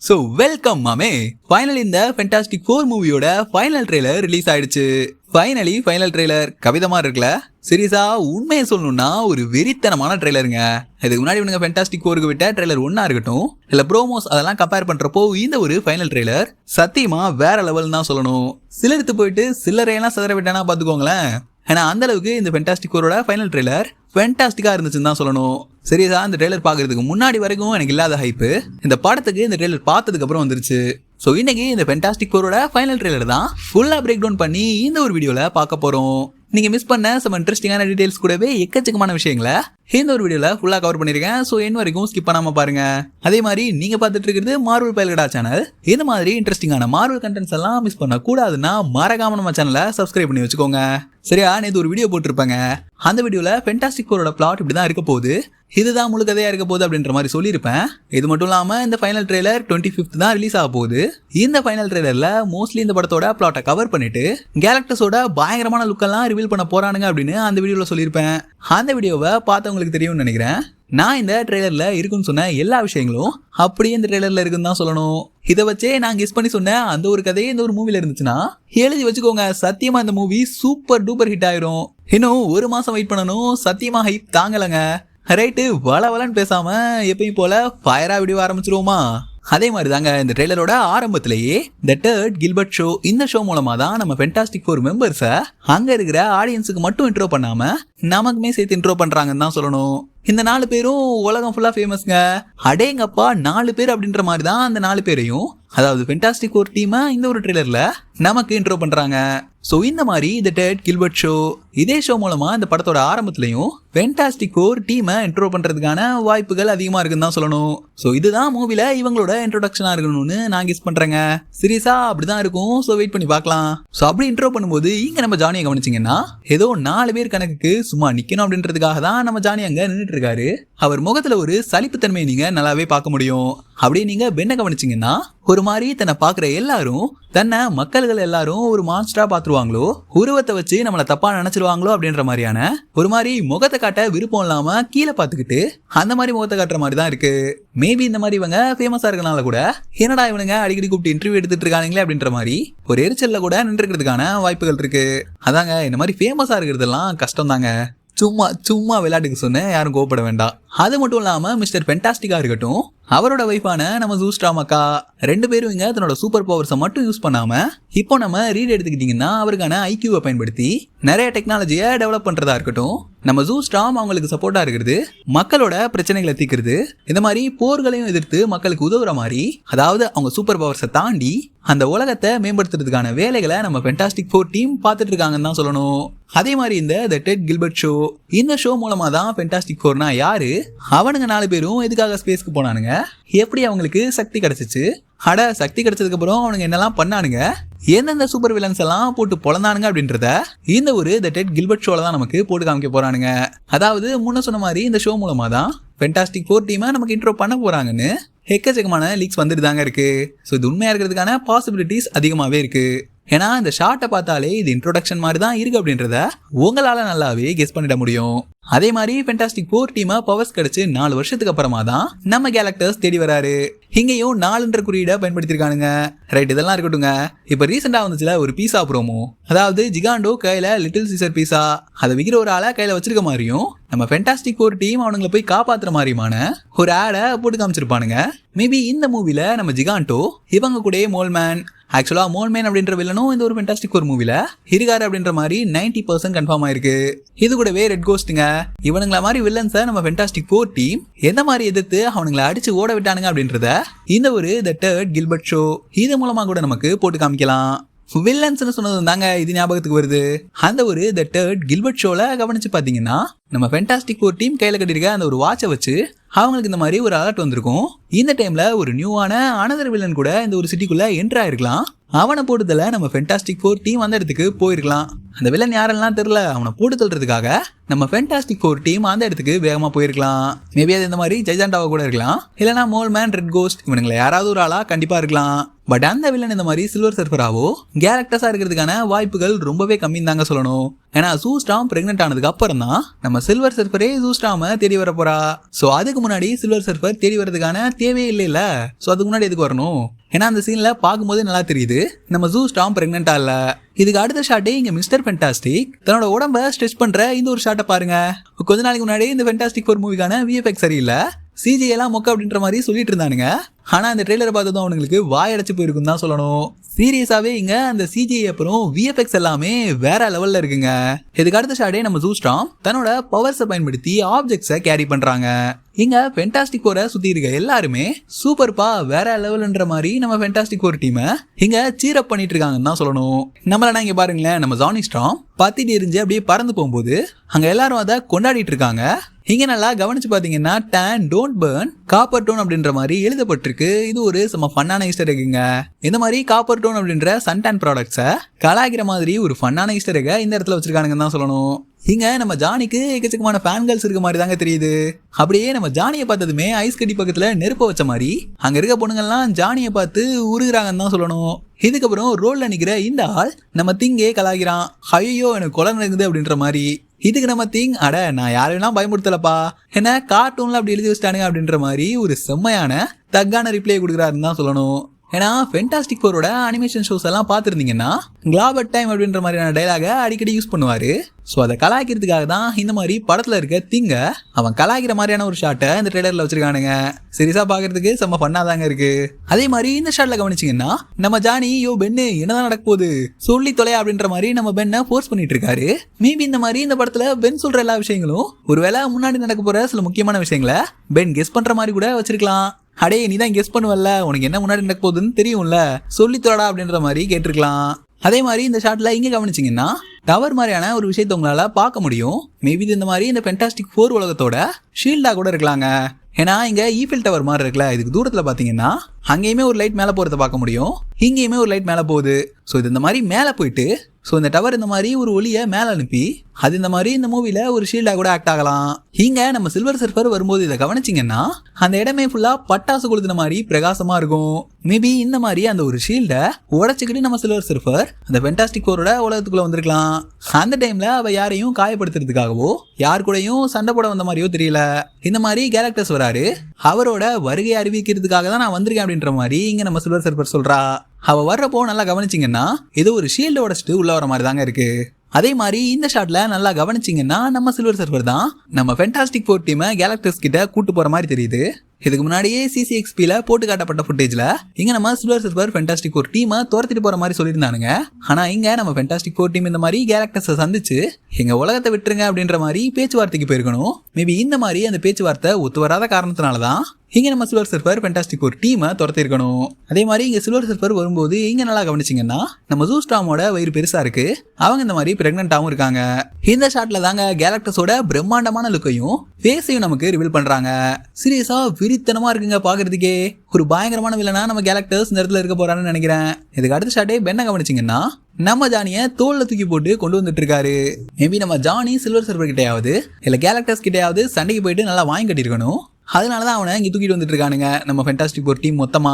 So welcome மாமே. Finally இந்த fantastic 4 மூவியோட ஃபைனல் ட்ரெய்லர் ரிலீஸ் ஆயிடுச்சு. ஃபைனல் ட்ரெய்லர் கவிதமா இருக்குல்ல. சீரியஸா உண்மையை சொல்லணும்னா ஒரு வெறித்தனமான ட்ரெய்லருங்க. இதுக்கு முன்னாடி இவங்க ஃபென்டாஸ்டிக் 4க்கு விட்ட ட்ரெய்லர் ஒன்னா இருக்கட்டும், இல்ல ப்ரோமோஸ் அதெல்லாம் கம்பேர் பண்றப்போ இந்த ஒரு ஃபைனல் ட்ரெய்லர் சத்தியமா வேற லெவல் தான் சொல்லணும். சிலருக்கு போயிட்டு சில்லறையெல்லாம் சதற விட்டானா பாத்துக்கோங்களேன். ஏன்னா அந்த அளவுக்கு இந்த ஃபென்டாஸ்டிக் 4ஓட ஃபைனல் ட்ரெய்லர் ஃபென்டாஸ்டிக்கா இருந்துச்சுன்னு தான் சொல்லணும். சீரியஸா இந்த ட்ரெய்லர் பாக்குறதுக்கு முன்னாடி வரைக்கும் எனக்கு இல்லாத ஹைப்பு இந்த படத்துக்கு இந்த ட்ரெய்லர் பார்த்ததுக்கு அப்புறம் வந்துருச்சு. ஸோ இன்னைக்கு இந்த ஃபென்டாஸ்டிக் 4ஓட ஃபைனல் ட்ரெய்லர் தான் ஃபுல்லா பிரேக் டவுன் பண்ணி இந்த ஒரு வீடியோல பார்க்க போறோம். நீங்க மிஸ் பண்ண சம் இன்ட்ரெஸ்டிங்கான டீடைல்ஸ் கூடவே எக்கச்சக்கமான விஷயங்களை இந்த ஒரு வீடியோல ஃபுல்லா கவர் பண்ணிருக்கேன். ஸோ என்ன வரைக்கும் ஸ்கிப் பண்ணாம பாருங்க. அதே மாதிரி நீங்க பார்த்துட்டு இருக்கிறது மார்வல் பயல்கடா சேனல். இந்த மாதிரி இன்ட்ரெஸ்டிங்கான மார்வல் கண்டென்ட்ஸ் எல்லாம் மிஸ் பண்ண கூடாதுன்னா மறக்காம நம்ம சேனலை சப்ஸ்கிரைப் பண்ணி வச்சுக்கோங்க. சரியா, நேற்று ஒரு வீடியோ போட்டிருப்பாங்க. அந்த வீடியோல ஃபென்டாஸ்டிக் 4ஓட பிளாட் இப்படிதான் இருக்க போகுது, இதுதான் முழு கதையா இருக்க போகுது அப்படின்ற மாதிரி சொல்லியிருப்பேன். இது மட்டும் இல்லாம இந்த ஃபைனல் ட்ரெய்லர் 25th தான் ரிலீஸ் ஆக போகுது. இந்த ஃபைனல் ட்ரெய்லர்ல மோஸ்ட்லி இந்த படத்தோட பிளாட்டை கவர் பண்ணிட்டு கேலக்டஸோட பயங்கரமான லுக்கெல்லாம் ரிவீல் பண்ண போறானுங்க அப்படின்னு அந்த வீடியோல சொல்லியிருப்பேன். அந்த வீடியோவை பார்த்தவங்களுக்கு தெரியும்னு நினைக்கிறேன். நான் இந்த ட்ரெய்லர்ல இருக்குன்னு சொன்ன எல்லா விஷயங்களும் அப்படியே இந்த ட்ரெய்லர்ல இருக்குன்னு தான் சொல்லணும். இதை வச்சே நான் கெஸ் பண்ணி சொன்னேன் அந்த ஒரு கதையே இந்த ஒரு மூவில இருந்துச்சுன்னா எழுதி வச்சுக்கோங்க, சத்தியமா இந்த மூவி சூப்பர் டூப்பர் ஹிட் ஆயிரும். இன்னும் ஒரு மாசம் வெயிட் பண்ணணும், சத்தியமா ஹைப் தாங்கலங்க. ரைட்டு, வளவலன்னு பேசாம எப்பயும் போல ஃபயரா வீடியோ ஆரம்பிச்சிருவோமா? அதே மாதிரி தாங்க இந்த ட்ரெய்லரோட ஆரம்பத்திலேயே த டர்ட் கில்பர்ட் ஷோ, இந்த ஷோ மூலமா தான் நம்ம ஃபென்டாஸ்டிக் 4 மெம்பர்ஸை அங்க இருக்கிற ஆடியன்ஸுக்கு மட்டும் இன்ட்ரோ பண்ணாம நமக்குமே சேர்த்து இன்ட்ரோ பண்றாங்கன்னு தான் சொல்லணும். இந்த 4 பேரும் உலகம் ஃபுல்லா ஃபேமஸ்ங்க. அடேங்கப்பா 4 பேர் அப்படின்ற மாதிரி தான் அந்த 4 பேரையும், அதாவது ஃபென்டாஸ்டிக் 4 டீமை இந்த ஒரு ட்ரெய்லர்ல நமக்கு இன்ட்ரோ பண்றாங்க. ஸோ இந்த மாதிரி த டெட் கில்பர்ட் ஷோ, இதே ஷோ மூலமா இந்த படத்தோட ஆரம்பத்திலையும் ஃபென்டாஸ்டிக் 4 டீமை இன்ட்ரோ பண்றதுக்கான வாய்ப்புகள் அதிகமா இருக்குன்னு தான் சொல்லணும். ஸோ இதுதான் மூவில இவங்களோட இன்ட்ரோடக்ஷனா இருக்கணும்னு நான் கெஸ் பண்றேங்க. சீரியஸா அப்படிதான் இருக்கும். ஸோ வெயிட் பண்ணி பார்க்கலாம். ஸோ அப்படி இன்ட்ரோ பண்ணும்போது இங்க நம்ம ஜானியை கவனிச்சிங்கன்னா ஏதோ 4 பேர் கணக்குக்கு சும்மா நிக்கணும் அப்படின்றதுக்காக தான் நம்ம ஜானி அங்க நின்றுட்டு இருக்காரு. அவர் முகத்துல ஒரு சலிப்புத்தன்மையை நீங்க நல்லாவே பார்க்க முடியும். அப்படியே நீங்க பெண்ணை கவனிச்சிங்கன்னா ஒரு மாதிரி தன்னை பாக்குற எல்லாரும் தன்னை மக்கள்கள் எல்லாரும் ஒரு மான்ஸ்டரா பாத்துருவாங்களோ, உருவத்தை வச்சு நம்மள தப்பா நினைச்சிருவாங்களோ அப்படின்ற மாதிரியான ஒரு மாதிரி முகத்தை காட்ட விருப்பம் இல்லாம கீழே பாத்துக்கிட்டு அந்த மாதிரி முகத்தை காட்டுற மாதிரி தான் இருக்கு. மேபி இந்த மாதிரி இவங்க ஃபேமஸா இருக்கனால கூட என்னடா இவனுங்க அடிக்கடி கூப்பிட்டு இன்டர்வியூ எடுத்துட்டு இருக்காங்களே அப்படின்ற மாதிரி ஒரு எரிச்சல்ல கூட நின்றுக்கிறதுக்கான வாய்ப்புகள் இருக்கு. அதாங்க இந்த மாதிரி ஃபேமஸா இருக்கிறதெல்லாம் கஷ்டம் தாங்க. சும்மா விளையாட்டுக்கு சொன்ன யாரும் கோவப்பட வேண்டாம். அது மட்டும் இல்லாம மிஸ்டர் ஃபென்டாஸ்டிக்கா இருக்கட்டும், அவரோட வைஃபான நம்ம ஜூஸ்ட்ராம் அக்கா, 2 பேரும் இங்க தன்னோட சூப்பர் பவர்ஸை மட்டும் யூஸ் பண்ணாம இப்போ நம்ம ரீட் எடுத்துக்கிட்டீங்கன்னா அவருக்கான ஐக்யூவை பயன்படுத்தி நிறைய டெக்னாலஜியை டெவலப் பண்றதா இருக்கட்டும், நம்ம ஜூஸ்ட்ராம் அவங்களுக்கு சப்போர்ட்டா இருக்கிறது, மக்களோட பிரச்சனைகளை தீர்க்கிறது, இந்த மாதிரி போர்களையும் எதிர்த்து மக்களுக்கு உதவுற மாதிரி, அதாவது அவங்க சூப்பர் பவர்ஸை தாண்டி அந்த உலகத்தை மேம்படுத்துறதுக்கான வேலைகளை நம்ம ஃபென்டாஸ்டிக் 4 டீம் பார்த்துட்டு இருக்காங்கன்னு தான் சொல்லணும். அதே மாதிரி இந்த த டெட் கில்பர்ட் ஷோ, இந்த ஷோ மூலமா தான் ஃபென்டாஸ்டிக் 4னா யாரு, அவனுங்க 4 பேரும் எதுக்காக ஸ்பேஸ்க்கு போனானுங்க, எப்படி அவங்களுக்கு சக்தி கிடைச்சிச்சு, சக்தி கிடைச்சதுக்கு அப்புறம் அவனுங்க என்னெல்லாம் பண்ணானுங்க, எந்தெந்த சூப்பர் வில்லன்ஸ் எல்லாம் போட்டு பொழந்தானுங்க அப்படின்றத இந்த ஒரு த டெட் கில்பர்ட் ஷோல தான் நமக்கு போட்டு காமிக்க போறானுங்க. அதாவது முன்ன சொன்ன மாதிரி இந்த ஷோ மூலமா தான் ஃபென்டாஸ்டிக் 4 டீமை நமக்கு இன்ட்ரோ பண்ண போறாங்கன்னு எக்கச்சக்கமான லீக்ஸ் வந்துட்டு தாங்க இருக்கு. ஸோ இது உண்மையா இருக்கிறதுக்கான பாசிபிலிட்டிஸ் அதிகமாவே இருக்கு. ஏன்னா இந்த ஷார்ட்டை பார்த்தாலே இது இன்ட்ரோடக்ஷன் மாதிரி தான் இருக்கு அப்படின்றத உங்களால நல்லாவே கெஸ் பண்ணிட முடியும். அதே மாதிரி ஃபென்டாஸ்டிக் 4 டீமை பவர்ஸ் கிடைச்சு 4 வருஷத்துக்கு அப்புறமா தான் நம்ம கேலக்டர்ஸ் தேடி வராரு. இங்கேயும் 4ன்ற குறியீடை பயன்படுத்திருக்கானுங்க. ரைட், இதெல்லாம் இருக்கட்டுங்க. இப்ப ரீசெண்டா வந்துச்சுல ஒரு பீஸா ப்ரோமோ, அதாவது ஜிகாண்டோ கையில லிட்டில் சீசர் பீஸா அதை விக்கிற ஒரு ஆளை கையில வச்சிருக்க மாதிரியும் நம்ம ஃபென்டாஸ்டிக் 4 டீம் அவனுங்களை போய் காப்பாத்துற மாதிரியான ஒரு ஆடை போட்டு காமிச்சிருப்பானுங்க. மேபி இந்த மூவில நம்ம ஜிகாண்டோ இவங்க கூட மோல்மேன், ஆக்சுவலா மோல்மேன் அப்படின்ற வில்லனும் இந்த ஒரு ஃபென்டாஸ்டிக் 4 மூவில இருக்காரு அப்படின்ற மாதிரி 90% கன்ஃபார்ம் ஆயிருக்கு. இது கூடவே ரெட் கோஸ்ட்டுங்க, இவனுங்கள மாதிரி வில்லன்ஸை நம்ம ஃபென்டாஸ்டிக் 4 டீம் எந்த மாதிரி எதிர்த்து அவனுங்களை அடிச்சு ஓட விட்டானுங்க அப்படின்றத இந்த ஒரு த டர்ட் கில்பர்ட் ஷோ இது மூலமா கூட நமக்கு போட்டு காமிக்கலாம். வில்லன்ஸ்னு சொன்னது தாங்க இது ஞாபகத்துக்கு வருது. அந்த ஒரு த டர்ட் கில்பர்ட் ஷோல கவனிச்சு பாத்தீங்கன்னா நம்ம ஃபென்டாஸ்டிக் 4 டீம் கையில கட்டிருக்க அந்த ஒரு வாட்சை வச்சு அவங்களுக்கு இந்த மாதிரி ஒரு அலர்ட் வந்திருக்கும். இந்த டைம்ல ஒரு நியூவான அனதர் வில்லன் கூட இந்த ஒரு சிட்டிக்குள்ள என்ட்ரு ஆயிருக்கலாம். அவனை போட்டுதல நம்ம ஃபென்டாஸ்டிக் 4 டீம் அந்த இடத்துக்கு போயிருக்கலாம். அந்த வில்லன் யாரெல்லாம் தெரியல, அவனை போட்டு தள்ளுறதுக்காக நம்ம ஃபென்டாஸ்டிக் 4 டீம் அந்த இடத்துக்கு வேகமா போயிருக்கலாம். மேபி அது இந்த மாதிரி ஜெய்சாண்டாவா கூட இருக்கலாம், இல்லைன்னா மோல்மேன், ரெட் கோஸ்ட், இவனுங்களை யாராவது ஒரு ஆளா கண்டிப்பா இருக்கலாம். பட் அந்த வில்லன் இந்த மாதிரி சில்வர் சர்ஃபராவோ கேரக்டர்ஸா இருக்கிறதுக்கான வாய்ப்புகள் ரொம்பவே கம்மி தாங்க சொல்லணும். ஏன்னா ஜூஸ்டாம் பிரெக்னென்ட் ஆனதுக்கு அப்புறம் தான் நம்ம சில்வர் சர்ஃபரே ஜூஸ்டாம தேடி வர போறா. சோ அதுக்கு முன்னாடி சில்வர் சர்ஃபர் தேடி வரதுக்கான தேவையே இல்லைல்ல. சோ அதுக்கு முன்னாடி எதுக்கு வரணும்? ஏன்னா அந்த சீன்ல பார்க்கும்போது நல்லா தெரியுது நம்ம ஜூஸ்டாம் பிரெக்னென்டா இல்ல. இதுக்கு அடுத்த ஷாட்டே இங்க மிஸ்டர் ஃபென்டாஸ்டிக் தன்னோட உடம்ப ஸ்ட்ரெச் பண்ற இந்த ஒரு ஷாட்டை பாருங்க. கொஞ்ச நாளைக்கு முன்னாடி இந்த ஃபென்டாஸ்டிக் 4 மூவிக்கான விஎஃப்எக்ஸ் சரியில்லை, சிஜி எல்லாம் மொக்க அப்படின்ற மாதிரி சொல்லிட்டு இருந்தானுங்க. ஆனா அந்த ட்ரெய்லரை பார்த்ததும் அவங்களுக்கு வாயடைச்சு போயிருக்கும் தான் சொல்லணும். சீரியஸாவே இங்க அந்த சிஜிஐ அப்புறம் விஎஃப்எக்ஸ் எல்லாமே வேற லெவல்ல இருக்குங்க. இதுக்கு அடுத்த ஷாட்டே நம்ம ஜூஸ்டாம் தன்னோட பவர்ஸை பயன்படுத்தி ஆப்ஜெக்ட்ஸை கேரி பண்றாங்க. இங்க ஃபென்டாஸ்டிக் 4 சுத்தி இருக்க எல்லாருமே சூப்பர்பா வேற லெவல்ன்ற மாதிரி நம்ம ஃபென்டாஸ்டிக் 4 டீமை இங்க சீர் அப் பண்ணிட்டு இருக்காங்கன்னு தான் சொல்லணும். நம்மளா இங்க பாருங்களேன், நம்ம ஜானி ஸ்டார்ம் பத்திட்டு எரிஞ்சு அப்படியே பறந்து போகும்போது அங்க எல்லாரும் அதை கொண்டாடிட்டு இருக்காங்க. இங்க நல்லா கவனிச்சு பாத்தீங்கன்னா don don't burn copper tone அப்படின்ற மாதிரி எழுதப்பட்டிருக்கு. இது ஒரு செம்ம ஃபன்னான ஈஸ்டர் எக்குங்க. இந்த மாதிரி காப்பர் டோன் அப்படின்ற சன்டான் ப்ராடக்ட்ஸை கலாய்க்கிற மாதிரி ஒரு ஃபன்னான ஈஸ்டர் எக்கை இந்த இடத்துல வச்சிருக்கானுங்கன்னு தான் சொல்லணும். இங்க நம்ம ஜானிக்கு எக்கச்சக்கமான ஃபேன் கேர்ள்ஸ் இருக்க மாதிரி தாங்க தெரியுது. அப்படியே நம்ம ஜானியை பார்த்ததுமே ஐஸ் கட்டி பக்கத்துல நெருப்ப வச்ச மாதிரி அங்க இருக்க பொண்ணுங்கள்லாம் ஜானியை பார்த்து உருகுறாங்கன்னு தான் சொல்லணும். இதுக்கப்புறம் ரோல்ல நிக்கிற இந்த ஆள் நம்ம திங்கே கலாய்க்கிறான். ஐயோ எனக்கு கொலை நடக்குது அப்படின்ற மாதிரி. இதுக்கு நம்ம திங் அட நான் யாரையெல்லாம் பயமுறுத்தலப்பா, என்ன கார்ட்டூன்ல அப்படி எழுதி வச்சிட்டானுங்க அப்படின்ற மாதிரி ஒரு செம்மையான தக்கான ரிப்ளை கொடுக்குறாருன்னு தான் சொல்லணும். ஏன்னா ஃபென்டாஸ்டிக் 4 அனிமேஷன் ஷோஸ் எல்லாம் பார்த்துருந்தீங்கன்னா கிளாபட் டைம் அப்படின்ற மாதிரியான டைலாக அடிக்கடி யூஸ் பண்ணுவாரு. ஸோ அதை கலாய்க்கிறதுக்காக தான் இந்த மாதிரி படத்துல இருக்க திங்க அவன் கலாய்க்கிற மாதிரியான ஒரு ஷாட்டை இந்த ட்ரெய்லர்ல வச்சிருக்கானுங்க. சீரியஸா பாக்குறதுக்கு செம்ம ஃபன்னா தாங்க இருக்கு. அதே மாதிரி இந்த ஷாட்ல கவனிச்சிங்கன்னா நம்ம ஜானி யோ பென்னு என்னதான் நடக்க போகுது சொல்லி தொலை அப்படின்ற மாதிரி நம்ம பென்னை ஃபோர்ஸ் பண்ணிட்டு இருக்காரு. மேபி இந்த மாதிரி இந்த படத்துல பென் சொல்ற எல்லா விஷயங்களும் ஒருவேளை முன்னாடி நடக்க போற சில முக்கியமான விஷயங்களை பென் கெஸ் பண்ற மாதிரி கூட வச்சிருக்கலாம். அடே நீ தான் கெஸ் பண்ணுவல்ல, உனக்கு என்ன முன்னாடி நடக்க போகுதுன்னு தெரியும்ல, சொல்லி தொலைடா அப்படின்ற மாதிரி கேட்டிருக்கலாம். அதே மாதிரி இந்த ஷாட்ல இங்க கவனிச்சிங்கன்னா டவர் மாதிரியான ஒரு விஷயத்தை உங்களால பார்க்க முடியும். மேபி இந்த மாதிரி இந்த ஃபென்டாஸ்டிக் 4 உலகத்தோட ஷீல்டா கூட இருக்கலாங்க. ஏன்னா இங்க ஈஃபில் டவர் மாதிரி இருக்குல்ல, இதுக்கு தூரத்துல பாத்தீங்கன்னா அங்கேயுமே ஒரு லைட் மேல போறத பார்க்க முடியும், இங்கேயுமே ஒரு லைட் மேல போகுது. ஸோ இது இந்த மாதிரி மேல போயிட்டு ஸோ இந்த டவர் இந்த மாதிரி ஒரு ஒளியை மேல அனுப்பி அது இந்த மாதிரி இந்த மூவில ஒரு ஷீல்டா கூட ஆக்ட் ஆகலாம். இங்க நம்ம சில்வர் சர்ஃபர் வரும்போது இதை கவனிச்சிங்கன்னா அந்த இடமே ஃபுல்லா பட்டாசு கொளுத்துன மாதிரி பிரகாசமா இருக்கும். மேபி இந்த மாதிரி அந்த ஒரு ஷீல்டை உடச்சிக்கிட்டு நம்ம சில்வர் சர்ஃபர் அந்த ஃபென்டாஸ்டிக் 4 உலகத்துக்குள்ள வந்திருக்கலாம். அந்த டைம்ல அவ யாரையும் காயப்படுத்துறதுக்காகவோ யார் கூடயும் சண்டை போட வந்த மாதிரியோ தெரியல. இந்த மாதிரி கேரக்டர்ஸ் வராரு, அவரோட வருகையை அறிவிக்கிறதுக்காக தான் நான் வந்திருக்கேன் அப்படின்ற மாதிரி இங்க நம்ம சில்வர் சர்ஃபர் சொல்றா. அவ வர்றப்போ நல்லா கவனிச்சிங்கன்னா ஏதோ ஒரு ஷீல்டு உடச்சிட்டு உள்ள வர மாதிரி தாங்க இருக்கு. அதே மாதிரி இந்த ஷாட்ல நல்லா கவனிச்சிங்கன்னா நம்ம சில்வர் சர்ஃபர் தான் நம்ம ஃபென்டாஸ்டிக் 4 டீமை கேலக்டர்ஸ் கிட்ட கூட்டு போற மாதிரி தெரியுது. இதுக்கு முன்னாடியே CCXPல போட்டு காட்டப்பட்ட ஃபுட்டேஜ்ல இங்க நம்ம சில்வர் சர்ஃபர் ஃபென்டாஸ்டிக் 4 டீமை துரத்திட்டு போற மாதிரி சொல்லியிருந்தானுங்க. ஆனா இங்க நம்ம ஃபென்டாஸ்டிக் 4 டீம் இந்த மாதிரி கேரக்டர்ஸை சந்திச்சு எங்க உலகத்தை விட்டுருங்க அப்படின்ற மாதிரி பேச்சுவார்த்தைக்கு போயிருக்கணும். மேபி இந்த மாதிரி அந்த பேச்சுவார்த்தை ஒத்து வராத காரணத்தினாலதான் இங்க நம்ம சில்வர் சர்ஃபர் ஃபென்டாஸ்டிக் 4 டீமை துரத்தி இருக்கணும். அதே மாதிரி இங்க சில்வர் சர்ஃபர் வரும்போது இங்க நல்லா கவனிச்சிங்கன்னா நம்ம ஜூஸ்டாமோட வயிறு பெருசா இருக்கு, அவங்க இந்த மாதிரி பிரெக்னென்ட்டாவும் இருக்காங்க. இந்த ஷாட்ல தாங்க கேலக்டர்ஸோட பிரம்மாண்டமான லுக்கையும் ஃபேஸையும் நமக்கு ரிவீல் பண்றாங்க. சீரியஸா விரித்தனமா இருக்குங்க பாக்குறதுக்கே. ஒரு பயங்கரமான வில்லனா நம்ம கேலக்டர்ஸ் இந்த இடத்துல இருக்க போறான்னு நினைக்கிறேன். இதுக்கு அடுத்த ஷாட்டே பென்ன கவனிச்சிங்கன்னா நம்ம ஜானியை தோல்ல தூக்கி போட்டு கொண்டு வந்துட்டு இருக்காரு. மேபி நம்ம ஜானி சில்வர் சர்ஃபர் கிட்டையாவது இல்ல கேலக்டர்ஸ் கிட்டையாவது சண்டைக்கு போயிட்டு நல்லா வாங்கி கட்டிருக்கணும். அதனாலதான் அவனை இங்க தூக்கிட்டு வந்துட்டு இருக்கானுங்க நம்ம ஃபென்டாஸ்டிக் 4 டீம் மொத்தமா.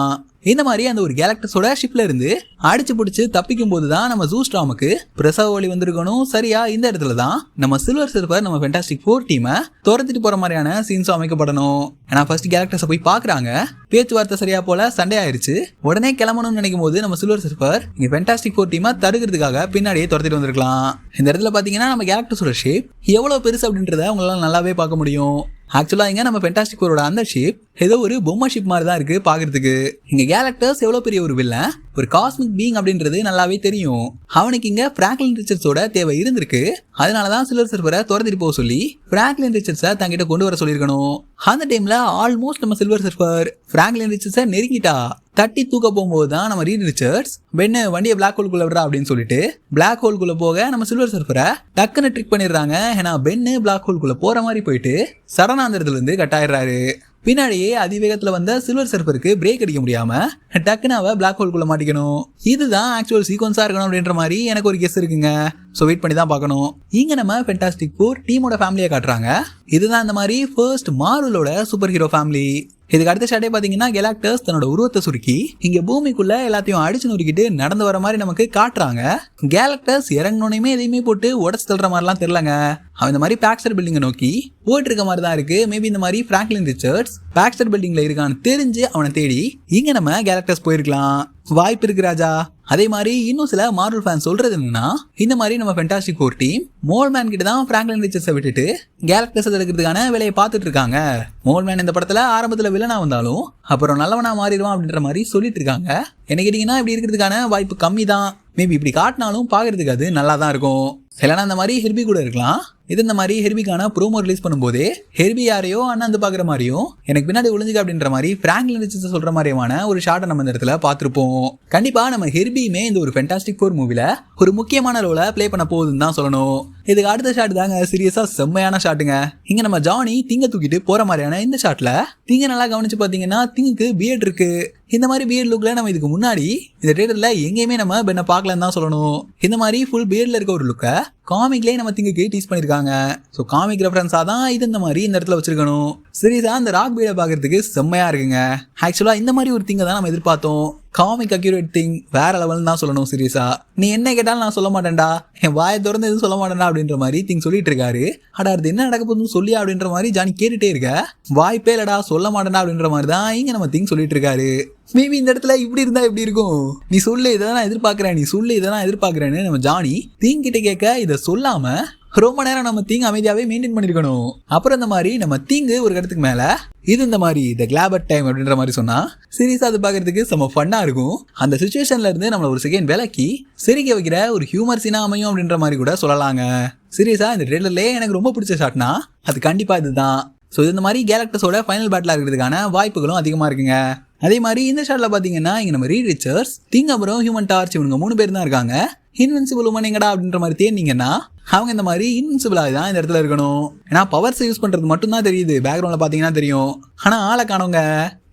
இந்த மாதிரி அந்த ஒரு கேலக்டர்ஸோட ஷிப்ல இருந்து அடிச்சு பிடிச்சு தப்பிக்கும் போதுதான் நம்ம ஜூஸ்டாமுக்கு பிரசவ வலி வந்திருக்கணும். சரியா இந்த இடத்துல தான் நம்ம சில்வர் சர்ஃபர் நம்ம ஃபென்டாஸ்டிக் 4 டீமை துரத்திட்டு போற மாதிரியான சீன்ஸும் அமைக்கப்படணும். ஏன்னா ஃபர்ஸ்ட் கேலக்டர்ஸை போய் பாக்குறாங்க, பேச்சுவார்த்தை சரியா போல சண்டை ஆயிருச்சு, உடனே கிளம்பணும்னு நினைக்கும் போது நம்ம சில்வர் சர்ஃபர் இங்க ஃபென்டாஸ்டிக் 4 டீமை தடுக்கிறதுக்காக பின்னாடியே துரத்திட்டு வந்திருக்கலாம். இந்த இடத்துல பாத்தீங்கன்னா நம்ம கேலக்டர்ஸோட ஷேப் எவ்வளவு பெருசு அப்படின்றத உங்களால நல்லாவே பார்க்க முடியும். ஆக்சுவலா இங்க நம்ம ஃபென்டாஸ்டிக் 4 அந்த ஷேப் ஏதோ ஒரு பொம்மை ஷிப் மாதிரி தான் இருக்கு பாக்குறதுக்கு. இங்க கேலக்டர்ஸ் எவ்வளவு பெரிய ஒரு வில்லன், ஒரு காஸ்மிக் பீயிங் அப்படின்றது நல்லாவே தெரியும். அவனுக்கு இங்க பிராங்க்லின் ரிச்சர்ட்ஸோட தேவை இருந்திருக்கு. அதனாலதான் சில்வர் சர்ஃபரை துரத்திட்டு போக சொல்லி பிராங்க்லின் ரிச்சர்ட்ஸை தங்கிட்ட கொண்டு வர சொல்லியிருக்கணும். அந்த டைம்ல ஆல்மோஸ்ட் நம்ம சில்வர் சர்ஃபர் பிராங்க்லின் ரிச்சர்ட்ஸை நெருங்கிட்டா. தட்டி தூக்க போகும்போது தான் நம்ம ரீட் ரிச்சர்ட்ஸ் பென்னு வண்டியை பிளாக் ஹோல்குள்ள விடுறா அப்படின்னு சொல்லிட்டு பிளாக் ஹோல்குள்ள போக நம்ம சில்வர் சர்ஃபரை டக்குன்னு ட்ரிக் பண்ணிடுறாங்க. ஏன்னா பென்னு பிளாக் ஹோல்குள்ள போற மாதிரி போயிட்டு சரணாந்திரத்துல இருந்து கட்டாயிடுறாரு. பின்னாடியே அதிவேகத்துல வந்த சில்வர் சர்ஃபருக்கு பிரேக் அடிக்க முடியாம டக்குன்னு அவ பிளாக் ஹோல்குள்ள மாட்டிக்கணும். இதுதான் ஆக்சுவல் சீக்வன்ஸா இருக்கணும் அப்படின்ற மாதிரி எனக்கு ஒரு கெஸ் இருக்குங்க. ஸோ வெயிட் பண்ணி தான் பார்க்கணும். இங்க நம்ம ஃபென்டாஸ்டிக் 4 டீமோட ஃபேமிலியை காட்டுறாங்க. இதுதான் இந்த மாதிரி ஃபர்ஸ்ட் மார்வலோட சூப்பர் ஹீரோ ஃபேமிலி. இதுக்கு அடுத்த ஷாட்டே பாத்தீங்கன்னா கெலாக்டஸ் தன்னோட உருவத்தை சுருக்கி இங்க பூமிக்குள்ள எல்லாத்தையும் அடிச்சு நொறுக்கிட்டு நடந்து வர மாதிரி நமக்கு காட்டுறாங்க. கேலக்டஸ் இறங்கணுமே எதையுமே போட்டு உடச்சு தள்ளுற மாதிரிலாம் தெரியலங்க. அவன் இந்த மாதிரி பாக்ஸ்டர் பில்டிங்கை நோக்கி போயிட்டு இருக்க மாதிரி தான் இருக்கு. மேபி இந்த மாதிரி பிராங்க்லின் ரிச்சர்ட்ஸ் பாக்ஸ்டர் பில்டிங்ல இருக்கான்னு தெரிஞ்சு அவனை தேடி இங்க நம்ம கேலக்டஸ் போயிருக்கலாம். வாய்ப்பு இருக்கு ராஜா. அதே மாதிரி இன்னும் சில மார்வல் ஃபேன் சொல்றது என்னன்னா, இந்த மாதிரி நம்ம ஃபென்டாஸ்டிக் ஃபோர் டீம் மோல்மேன் கிட்ட தான் பிராங்க்லின் ரிச்சர்ட்ஸை விட்டுட்டு கேலக்டஸை தடுக்கிறதுக்கான வேலையை பார்த்துட்டு இருக்காங்க. மோல்மேன் இந்த படத்துல ஆரம்பத்துல வில்லனா வந்தாலும் அப்புறம் நல்லவனா மாறிடுவான் அப்படின்ற மாதிரி சொல்லிட்டு இருக்காங்க. என்ன கேட்டீங்கன்னா இப்படி இருக்கிறதுக்கான வாய்ப்பு கம்மி தான். மேபி இப்படி காட்டினாலும் பாக்குறதுக்கு அது நல்லா தான் இருக்கும். இல்லைனா இந்த மாதிரி ஹெர்பி கூட இருக்கலாம். இது இந்த மாதிரி ஹெர்பிக்கான ப்ரோமோ ரிலீஸ் பண்ணும்போதே ஹெர்பி யாரையோ அண்ணாந்து பாக்குற மாதிரியும் எனக்கு பின்னாடி ஒளிஞ்சுக்க அப்படின்ற மாதிரி பிராங்க்லின் ரிச்சர்ட்ஸ் சொல்ற மாதிரியான ஒரு ஷாட்டை நம்ம இந்த இடத்துல பார்த்திருப்போம். கண்டிப்பா நம்ம ஹெர்பியுமே இந்த ஒரு ஃபென்டாஸ்டிக் ஃபோர் மூவில ஒரு முக்கியமான ரோலை பிளே பண்ண போகுதுன்னு தான் சொல்லணும். இதுக்கு அடுத்த ஷாட் தாங்க சீரியஸா செம்மையான ஷாட்டுங்க. இங்க நம்ம ஜானி திங்க தூக்கிட்டு போற மாதிரியான இந்த ஷாட்ல திங்க நல்லா கவனிச்சு பாத்தீங்கன்னா திங்குக்கு பியர்ட் இருக்கு. இந்த மாதிரி பியர்ட் லுக்ல நம்ம இதுக்கு முன்னாடி இந்த ட்ரெய்லர்ல எங்கேயுமே நம்ம பெண்ணை பார்க்கலன்னு தான் சொல்லணும். இந்த மாதிரி ஃபுல் பியர்ட்ல இருக்க ஒரு லுக்கை காமிக்லேயே நம்ம திங்குக்கு டீஸ் பண்ணிருக்காங்க. ஸோ காமிக் ரெஃபரன்ஸா தான் இது இந்த மாதிரி இந்த இடத்துல வச்சிருக்கணும். சீரியஸா அந்த ராக் பீடை பாக்குறதுக்கு செம்மையா இருக்குங்க. ஆக்சுவலா இந்த மாதிரி ஒரு திங்கை தான் நம்ம எதிர்பார்த்தோம். காமிக் அக்யூரேட் திங் வேற லெவல்னு தான் சொல்லணும். சீரியஸா நீ என்ன கேட்டாலும் நான் சொல்ல மாட்டேன்டா, என் வாயை திறந்து எதுவும் சொல்ல மாட்டேன்டா அப்படின்ற மாதிரி திங் சொல்லிட்டு இருக்காரு. அடா அது என்ன நடக்க போதுன்னு சொல்லியா அப்படின்ற மாதிரி ஜானி கேட்டுட்டே இருக்க. வாய்ப்பே இல்லடா சொல்ல மாட்டேன்டா அப்படின்ற மாதிரி தான் இங்க நம்ம திங் சொல்லிட்டு இருக்காரு. மேபி இந்த இடத்துல இப்படி இருந்தா எப்படி இருக்கும்? நீ சொல்லு இதை நான் எதிர்பார்க்கிறேன், நீ சொல்லு இதை நான் எதிர்பார்க்கிறேன்னு நம்ம ஜானி திங் கிட்ட கேட்க இதை சொல்லாம ரொம்ப நேரம் நம்ம தீங்கு அமைதியாவே மெயின்டைன் பண்ணிருக்கணும். அப்புறம் இந்த மாதிரி நம்ம தீங்கு ஒரு இடத்துக்கு மேல இது இந்த மாதிரி இந்த கிளாபட் டைம் அப்படின்ற மாதிரி சொன்னா சீரியஸா அது பாக்குறதுக்கு செம்ம ஃபன்னா இருக்கும். அந்த சிச்சுவேஷன்ல இருந்து நம்மள ஒரு செகண்ட் விலக்கி சிரிக்க வைக்கிற ஒரு ஹியூமர் சீனா அமையும் அப்படின்ற மாதிரி கூட சொல்லலாங்க. சீரியஸா இந்த ட்ரெய்லர்லயே எனக்கு ரொம்ப பிடிச்ச ஷாட்னா அது கண்டிப்பா இதுதான். ஸோ இந்த மாதிரி கேலக்டஸோட ஃபைனல் பேட்டில் இருக்கிறதுக்கான வாய்ப்புகளும் அதிகமாக இருக்குங்க. அதே மாதிரி இந்த ஷாட்ல பார்த்தீங்கன்னா இங்கே நம்ம ரீட் ரிச்சர்ட்ஸ் திங் அப்புறம் ஹியூமன் டார்ச் இவங்க 3 பேர் தான் இருக்காங்க. இன்வின்சிபிள் உமன் எங்கடா அப்படின்ற மாதிரி தேடினீங்கன்னா அவங்க இந்த மாதிரி இன்வின்சிபிளாக தான் இந்த இடத்துல இருக்கணும். ஏன்னா பவர்ஸ் யூஸ் பண்ணுறது மட்டும்தான் தெரியுது, பேக்ரவுண்டில் பார்த்தீங்கன்னா தெரியும், ஆனால் ஆளை காணவங்க.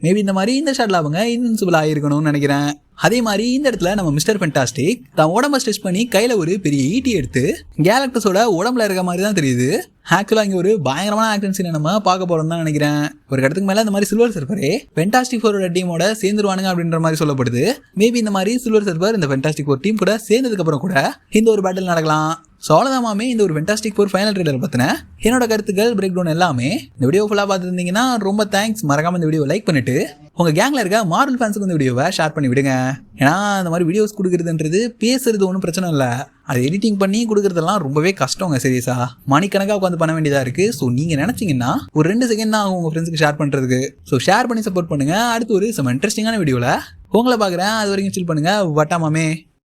மேபி இந்த மாதிரி இந்த ஷாட்ல அவங்க இன்வின்சிபிள் ஆகிருக்கணும்னு நினைக்கிறேன். அதே மாதிரி இந்த இடத்துல நம்ம மிஸ்டர் ஃபென்டாஸ்டிக் தான் உடம்ப ஸ்ட்ரெச் பண்ணி கையில ஒரு பெரிய ஈட்டி எடுத்து கேலக்டஸோட உடம்புல இருக்க மாதிரி தான் தெரியுது. ஆக்சுவலா இங்க ஒரு பயங்கரமான ஆக்ஷன் சீனை நம்ம பார்க்க போறோம் தான் நினைக்கிறேன். ஒரு இடத்துக்கு மேல இந்த மாதிரி சில்வர் சர்ஃபரே ஃபென்டாஸ்டிக் ஃபோரோட டீமோட சேர்ந்துருவானுங்க அப்படின்ற மாதிரி சொல்லப்படுது. மேபி இந்த மாதிரி சில்வர் சர்ஃபர் இந்த ஃபென்டாஸ்டிக் ஃபோர் டீம் கூட சேர்ந்ததுக்கு அப்புறம் கூட இந்த ஒரு பேட்டில் நடக்கலாம். ஸோ அவ்வளோதாமே இந்த ஒரு ஃபென்டாஸ்டிக் ஃபோர் ஃபைனல் ட்ரெய்லர் பற்றின என்னோட கருத்துக்கள் பிரேக் டவுன் எல்லாமே இந்த வீடியோ ஃபுல்லாக பார்த்துருந்தீங்கன்னா ரொம்ப தேங்க்ஸ். மறக்காம இந்த வீடியோ லைக் பண்ணிட்டு உங்கள் கேங்கில் இருக்க மார்வல் ஃபேன்ஸுக்கு இந்த வீடியோவை ஷேர் பண்ணி விடுங்க. ஏன்னா இந்த மாதிரி வீடியோஸ் கொடுக்குறதுன்றது பேசுறது ஒன்றும் பிரச்சனை இல்லை, அது எடிட்டிங் பண்ணி கொடுக்குறதெல்லாம் ரொம்பவே கஷ்டங்க. சீரியஸா மணிக்கணக்காக உட்காந்து பண்ண வேண்டியதாக இருக்குது. ஸோ நீங்கள் நினச்சிங்கன்னா ஒரு 2 செகண்ட் தான் உங்கள் ஃப்ரெண்ட்ஸுக்கு ஷேர் பண்ணுறதுக்கு. ஸோ ஷேர் பண்ணி சப்போர்ட் பண்ணுங்கள். அடுத்து ஒரு செம்ம இன்ட்ரெஸ்டிங்கான வீடியோவில் உங்களை பார்க்குறேன். அது வரைக்கும் சில் பண்ணுங்கள். வட்டாமாமே.